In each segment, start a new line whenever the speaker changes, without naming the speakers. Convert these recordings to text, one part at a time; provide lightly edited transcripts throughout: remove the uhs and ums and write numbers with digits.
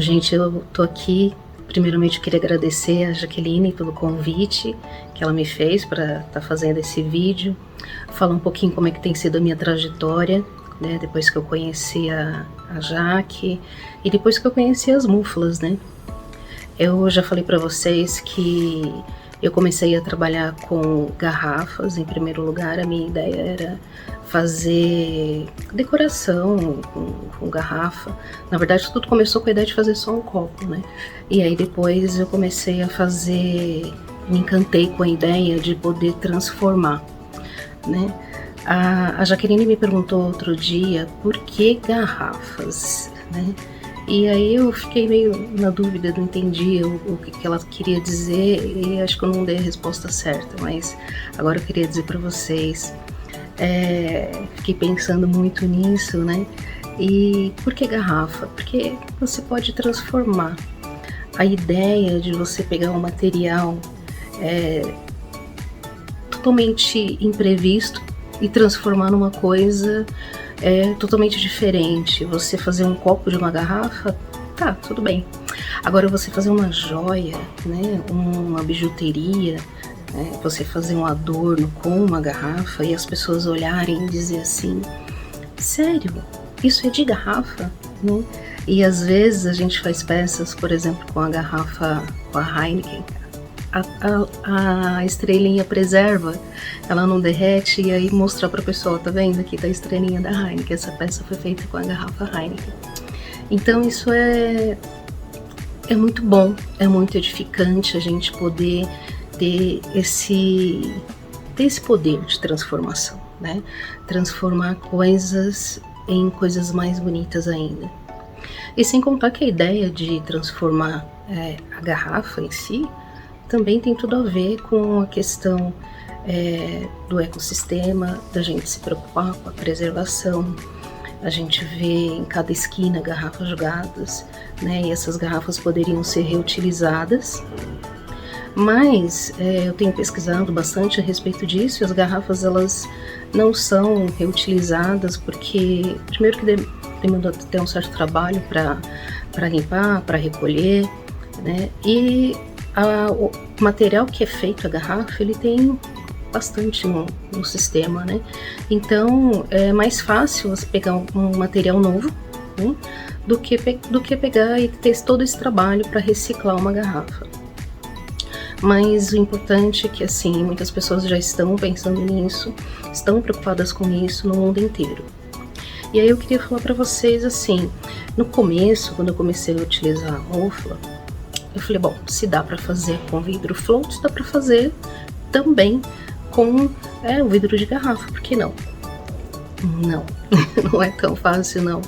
Gente, eu tô aqui. Primeiramente, eu queria agradecer a Jaqueline pelo convite que ela me fez para estar fazendo esse vídeo. Falar um pouquinho como é que tem sido a minha trajetória, né? Depois que eu conheci a Jaque e depois que eu conheci as Muflas, né? Eu já falei para vocês que eu comecei a trabalhar com garrafas. Em primeiro lugar, a minha ideia era fazer decoração com garrafa. Na verdade, tudo começou com a ideia de fazer só um copo, né? E aí depois eu comecei a fazer, me encantei com a ideia de poder transformar, né? A Jaqueline me perguntou outro dia por que garrafas, né? E aí eu fiquei meio na dúvida, não entendi o que ela queria dizer e acho que eu não dei a resposta certa, mas agora eu queria dizer para vocês. Fiquei pensando muito nisso, né? E por que garrafa? Porque você pode transformar. A ideia de você pegar um material totalmente imprevisto e transformar numa coisa totalmente diferente. Você fazer um copo de uma garrafa, tá, tudo bem. Agora você fazer uma joia, né? Uma bijuteria, você fazer um adorno com uma garrafa e as pessoas olharem e dizer assim, sério, isso é de garrafa, né? E às vezes a gente faz peças, por exemplo, com a garrafa, com a Heineken, a estrelinha preserva, ela não derrete, e aí mostrar para a pessoa, tá vendo, aqui tá a estrelinha da Heineken, essa peça foi feita com a garrafa Heineken. Então isso é muito bom, é muito edificante a gente poder ter esse poder de transformação, né? Transformar coisas em coisas mais bonitas ainda. E sem contar que a ideia de transformar a garrafa em si também tem tudo a ver com a questão do ecossistema, da gente se preocupar com a preservação. A gente vê em cada esquina garrafas jogadas, né? E essas garrafas poderiam ser reutilizadas. Mas eu tenho pesquisado bastante a respeito disso e as garrafas elas não são reutilizadas porque, primeiro que demanda ter um certo trabalho para limpar, para recolher, né? E o material que é feito a garrafa, ele tem bastante no sistema, né? Então é mais fácil você pegar um material novo, né? do que pegar e ter todo esse trabalho para reciclar uma garrafa. Mas o importante é que, assim, muitas pessoas já estão pensando nisso, estão preocupadas com isso no mundo inteiro. E aí eu queria falar para vocês, assim, no começo, quando eu comecei a utilizar a Mufla, eu falei, bom, se dá para fazer com vidro float, dá para fazer também com o vidro de garrafa, por que não? Não, não é tão fácil não.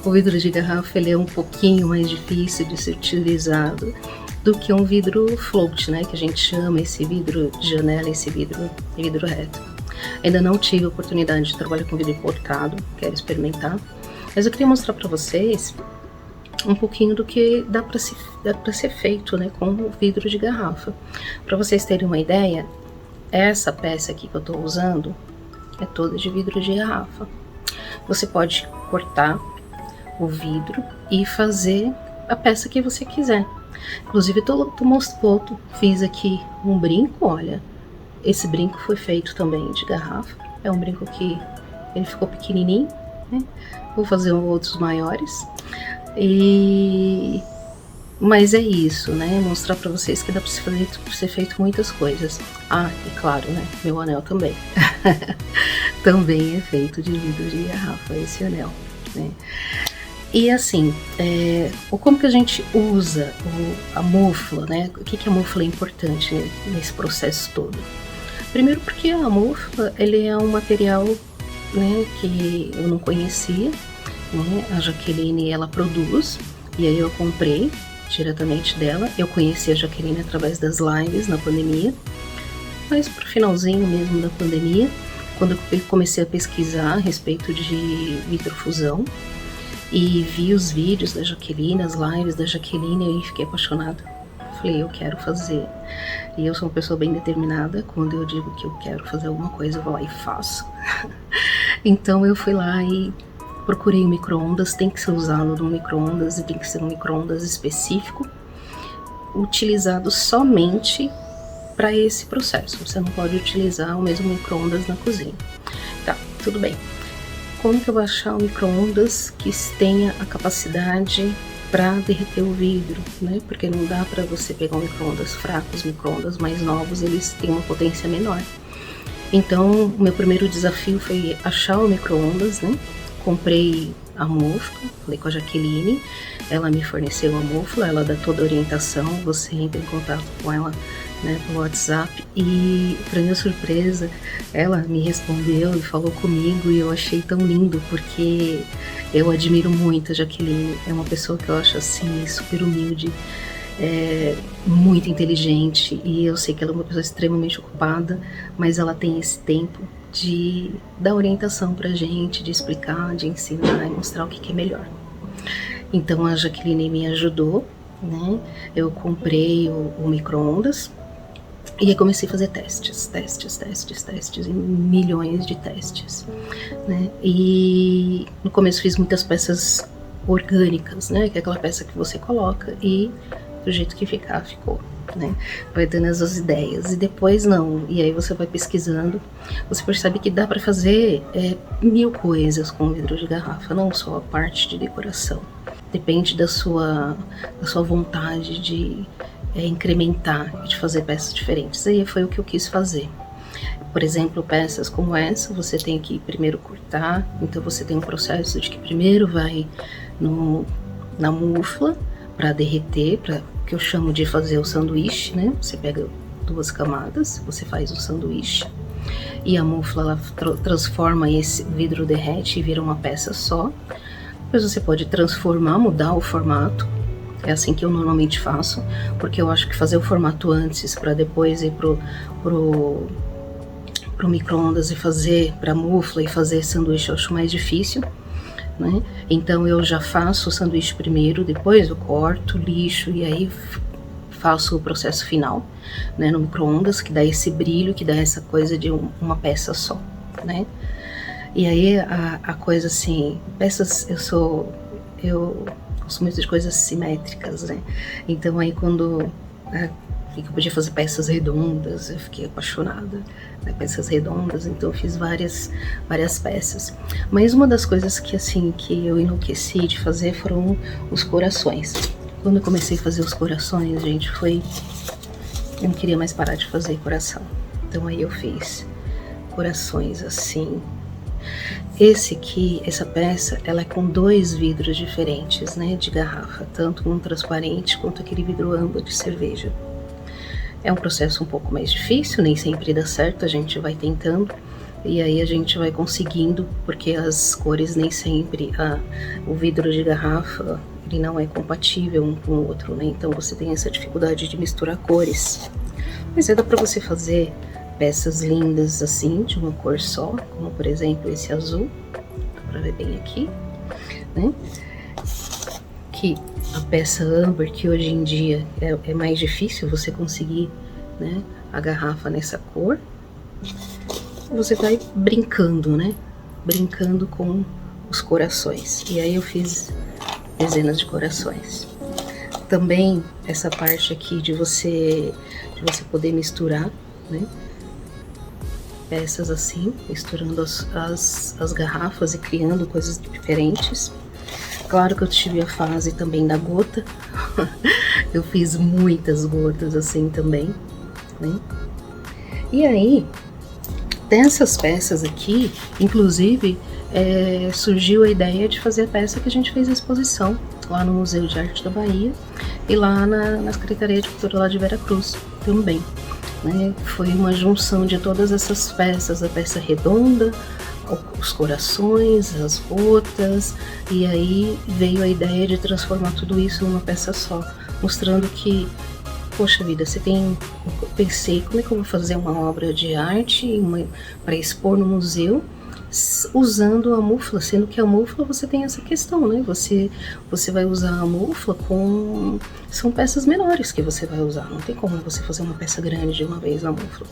O vidro de garrafa ele é um pouquinho mais difícil de ser utilizado do que um vidro float, né, que a gente chama esse vidro de janela, esse vidro reto. Ainda não tive a oportunidade de trabalhar com vidro importado, quero experimentar, mas eu queria mostrar para vocês um pouquinho do que dá para ser feito, né, com o vidro de garrafa. Para vocês terem uma ideia, essa peça aqui que eu estou usando é toda de vidro de garrafa. Você pode cortar o vidro e fazer a peça que você quiser. Inclusive fiz aqui um brinco, olha, esse brinco foi feito também de garrafa, é um brinco que ele ficou pequenininho, né? Vou fazer outros maiores, mas é isso, né, mostrar pra vocês que dá pra ser feito muitas coisas. Ah, e claro, né, meu anel também, também é feito de vidro de garrafa, esse anel, né. E assim, como que a gente usa a Mufla, né? O que a Mufla é importante, né, nesse processo todo? Primeiro porque a Mufla, ele é um material, né, que eu não conhecia, né? A Jaqueline, ela produz, e aí eu comprei diretamente dela. Eu conheci a Jaqueline através das lives na pandemia, mas pro finalzinho mesmo da pandemia, quando eu comecei a pesquisar a respeito de vitrofusão, e vi os vídeos da Jaqueline, as lives da Jaqueline, e fiquei apaixonada. Falei, eu quero fazer. E eu sou uma pessoa bem determinada. Quando eu digo que eu quero fazer alguma coisa, eu vou lá e faço. Então eu fui lá e procurei o micro-ondas, tem que ser usado no micro-ondas e tem que ser um micro-ondas específico, utilizado somente para esse processo. Você não pode utilizar o mesmo micro-ondas na cozinha. Tá, tudo bem. Como que eu vou achar um micro-ondas que tenha a capacidade para derreter o vidro, né? Porque não dá para você pegar um micro-ondas fraco, os micro-ondas mais novos, eles têm uma potência menor. Então, o meu primeiro desafio foi achar o micro-ondas, né? Comprei a mufla, falei com a Jaqueline, ela me forneceu a mufla, ela dá toda a orientação, você entra em contato com ela, né, pelo WhatsApp, e para minha surpresa, ela me respondeu e falou comigo, e eu achei tão lindo, porque eu admiro muito a Jaqueline, é uma pessoa que eu acho assim, super humilde, muito inteligente, e eu sei que ela é uma pessoa extremamente ocupada, mas ela tem esse tempo de dar orientação pra gente, de explicar, de ensinar e mostrar o que é melhor. Então a Jaqueline me ajudou, né? Eu comprei o micro-ondas e aí comecei a fazer testes, e milhões de testes, né? E no começo fiz muitas peças orgânicas, né? Que é aquela peça que você coloca e do jeito que ficar, ficou, né? Vai dando as ideias e depois não. E aí você vai pesquisando, você percebe que dá para fazer mil coisas com vidro de garrafa, não só a parte de decoração. Depende da sua vontade de incrementar, de fazer peças diferentes. E foi o que eu quis fazer. Por exemplo, peças como essa, você tem que primeiro cortar, então você tem um processo de que primeiro vai na mufla para derreter, que eu chamo de fazer o sanduíche, né? Você pega 2 camadas, você faz o sanduíche e a mufla ela transforma esse vidro, derrete e vira uma peça só. Depois você pode transformar, mudar o formato. É assim que eu normalmente faço, porque eu acho que fazer o formato antes para depois ir pro micro-ondas e fazer para mufla e fazer sanduíche eu acho mais difícil. Né? Então eu já faço o sanduíche primeiro, depois eu corto, lixo e aí faço o processo final, né, no micro-ondas, que dá esse brilho, que dá essa coisa de uma peça só, né? E aí a coisa assim, peças, eu gosto muito de coisas simétricas, né? Então aí quando eu podia fazer peças redondas, eu fiquei apaixonada, né, peças redondas, então eu fiz várias peças. Mas uma das coisas que assim, que eu enlouqueci de fazer foram os corações. Quando eu comecei a fazer os corações, gente, eu não queria mais parar de fazer coração. Então aí eu fiz corações assim. Essa peça, ela é com 2 vidros diferentes, né, de garrafa, tanto um transparente quanto aquele vidro âmbar de cerveja. É um processo um pouco mais difícil, nem sempre dá certo, a gente vai tentando e aí a gente vai conseguindo, porque as cores nem sempre, o vidro de garrafa, ele não é compatível um com o outro, né? Então você tem essa dificuldade de misturar cores. Mas dá para você fazer peças lindas assim, de uma cor só, como por exemplo esse azul, dá para ver bem aqui, né? Que a peça âmbar, que hoje em dia é mais difícil você conseguir, né, a garrafa nessa cor, você vai brincando, né, brincando com os corações, e aí eu fiz dezenas de corações. Também essa parte aqui de você poder misturar, né, peças assim, misturando as garrafas e criando coisas diferentes. Claro que eu tive a fase também da gota, eu fiz muitas gotas assim também, né? E aí, dessas peças aqui, inclusive, surgiu a ideia de fazer a peça que a gente fez a exposição lá no Museu de Arte da Bahia e lá na Secretaria de Cultura lá de Veracruz também, né? Foi uma junção de todas essas peças, a peça redonda, os corações, as gotas, e aí veio a ideia de transformar tudo isso numa peça só, mostrando que, poxa vida, eu pensei, como é que eu vou fazer uma obra de arte para expor no museu, usando a mufla, sendo que a mufla você tem essa questão, né, você vai usar a mufla são peças menores que você vai usar, não tem como você fazer uma peça grande de uma vez na mufla.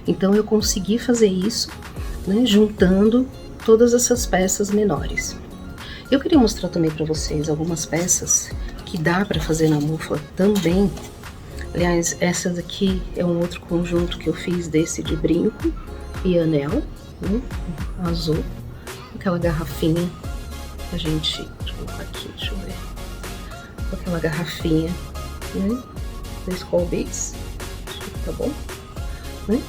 Então eu consegui fazer isso, né, juntando todas essas peças menores. Eu queria mostrar também para vocês algumas peças que dá para fazer na mufla também. Aliás, essa daqui é um outro conjunto que eu fiz desse de brinco e anel, né? Azul. Aquela garrafinha que a gente... Deixa eu colocar aqui, deixa eu ver. Aquela garrafinha, né? Da Skull Beads. Acho que tá bom, né?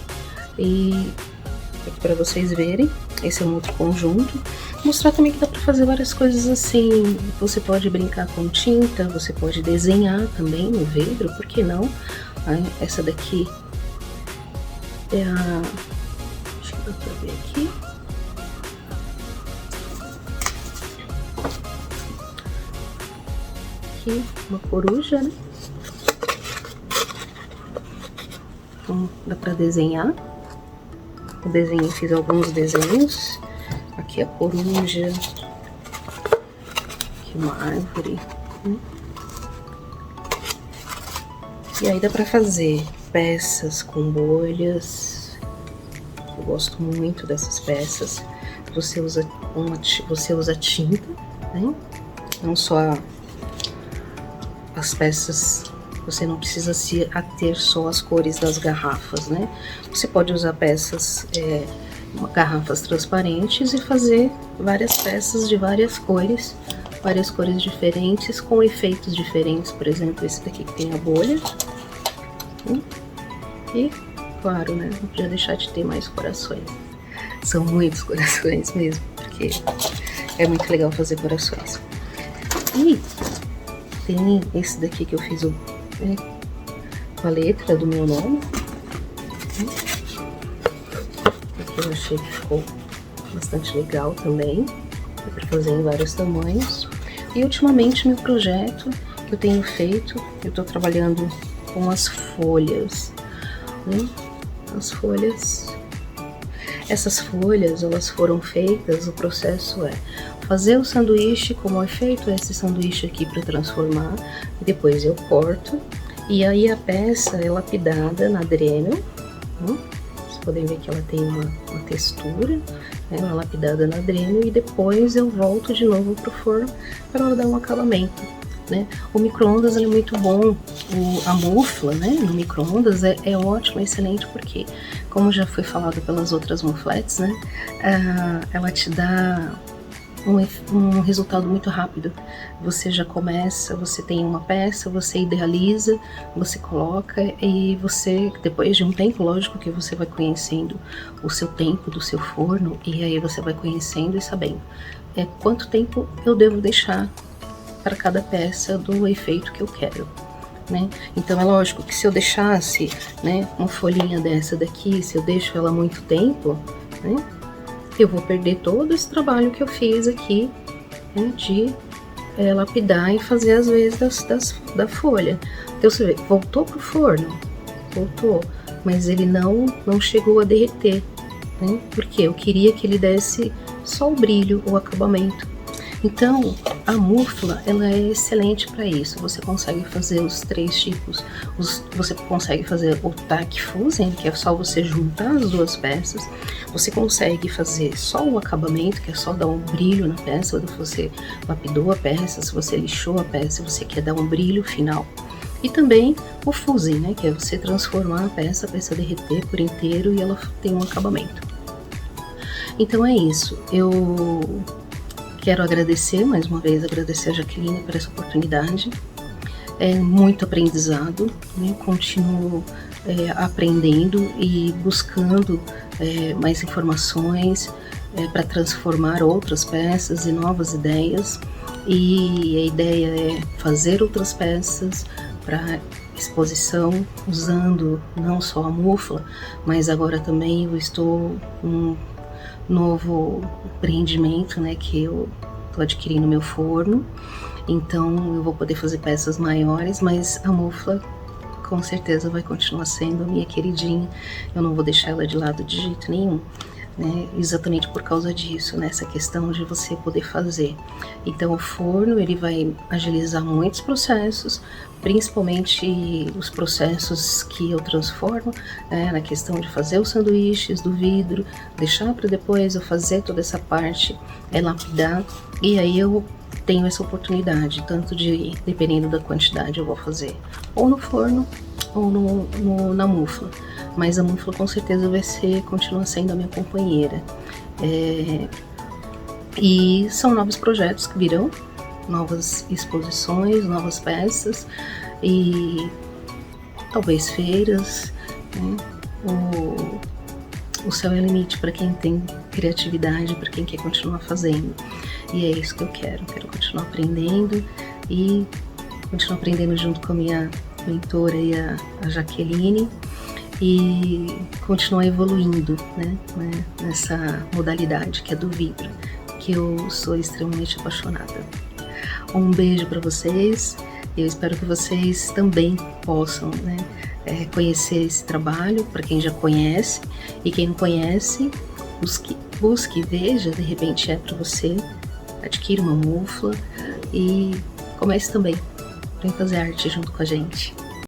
E aqui para vocês verem, esse é um outro conjunto. Mostrar também que dá para fazer várias coisas assim. Você pode brincar com tinta, você pode desenhar também no vidro, por que não? Essa daqui é a... Acho que dá para ver aqui. Aqui, uma coruja, né? Então, dá para desenhar. Eu desenhei, fiz alguns desenhos. Aqui a coruja. Aqui uma árvore. E aí dá pra fazer peças com bolhas. Eu gosto muito dessas peças. Você usa tinta, né? Não só as peças. Você não precisa se ater só às cores das garrafas, né? Você pode usar peças, garrafas transparentes e fazer várias peças de várias cores diferentes, com efeitos diferentes. Por exemplo, esse daqui que tem a bolha. E, claro, né? Não podia deixar de ter mais corações. São muitos corações mesmo, porque é muito legal fazer corações. E tem esse daqui que eu fiz com a letra do meu nome. Aqui eu achei que ficou bastante legal também. Dá pra fazer em vários tamanhos. E ultimamente meu projeto que eu tenho feito, eu tô trabalhando com as folhas, né? As folhas. Essas folhas, elas foram feitas, o processo é fazer o sanduíche, como é feito esse sanduíche aqui para transformar, e depois eu corto, e aí a peça é lapidada na Dremel, né? Vocês podem ver que ela tem uma textura, né? Ela é lapidada na Dremel, e depois eu volto de novo pro forno para ela dar um acabamento, né? O micro-ondas é muito bom, a mufla, né, no micro-ondas é ótimo, excelente, porque, como já foi falado pelas outras mufletes, né, ela te dá um resultado muito rápido. Você já começa, você tem uma peça, você idealiza, você coloca, e você, depois de um tempo, lógico que você vai conhecendo o seu tempo do seu forno, e aí você vai conhecendo e sabendo quanto tempo eu devo deixar para cada peça do efeito que eu quero, né? Então é lógico que se eu deixasse, né, uma folhinha dessa daqui, se eu deixo ela muito tempo, né, eu vou perder todo esse trabalho que eu fiz aqui, né, de lapidar e fazer as vezes da folha. Então você vê, voltou pro forno, voltou, mas ele não chegou a derreter, né? Porque eu queria que ele desse só o brilho, o acabamento. Então, a mufla, ela é excelente para isso. Você consegue fazer os três tipos. Você consegue fazer o tack fusing, que é só você juntar as duas peças. Você consegue fazer só o acabamento, que é só dar um brilho na peça. Você lapidou a peça, se você lixou a peça, você quer dar um brilho final. E também o fusing, né, que é você transformar a peça derreter por inteiro e ela tem um acabamento. Então é isso. Eu quero agradecer, mais uma vez, agradecer a Jaqueline por essa oportunidade. É muito aprendizado, né? Continuo aprendendo e buscando mais informações para transformar outras peças e novas ideias. E a ideia é fazer outras peças para exposição, usando não só a mufla, mas agora também eu estou novo empreendimento, né, que eu tô adquirindo meu forno, então eu vou poder fazer peças maiores, mas a mufla com certeza vai continuar sendo a minha queridinha, eu não vou deixar ela de lado de jeito nenhum. né? Exatamente por causa disso, né? Essa questão de você poder fazer. Então o forno ele vai agilizar muitos processos, principalmente os processos que eu transformo, né, na questão de fazer os sanduíches do vidro, deixar para depois eu fazer toda essa parte, lapidar, e aí eu tenho essa oportunidade, tanto de, dependendo da quantidade, eu vou fazer ou no forno ou na mufla, mas a mufla com certeza continua sendo a minha companheira. E são novos projetos que virão, novas exposições, novas peças e talvez feiras, né? O céu é o limite para quem tem criatividade, para quem quer continuar fazendo. E é isso que eu quero continuar aprendendo e continuar aprendendo junto com a minha mentora e a Jaqueline e continuar evoluindo, né, nessa modalidade que é do vidro, que eu sou extremamente apaixonada. Um beijo para vocês, eu espero que vocês também possam, né, conhecer esse trabalho, para quem já conhece, e quem não conhece, busque, veja, de repente é para você, adquira uma mufla e comece também, vem fazer arte junto com a gente.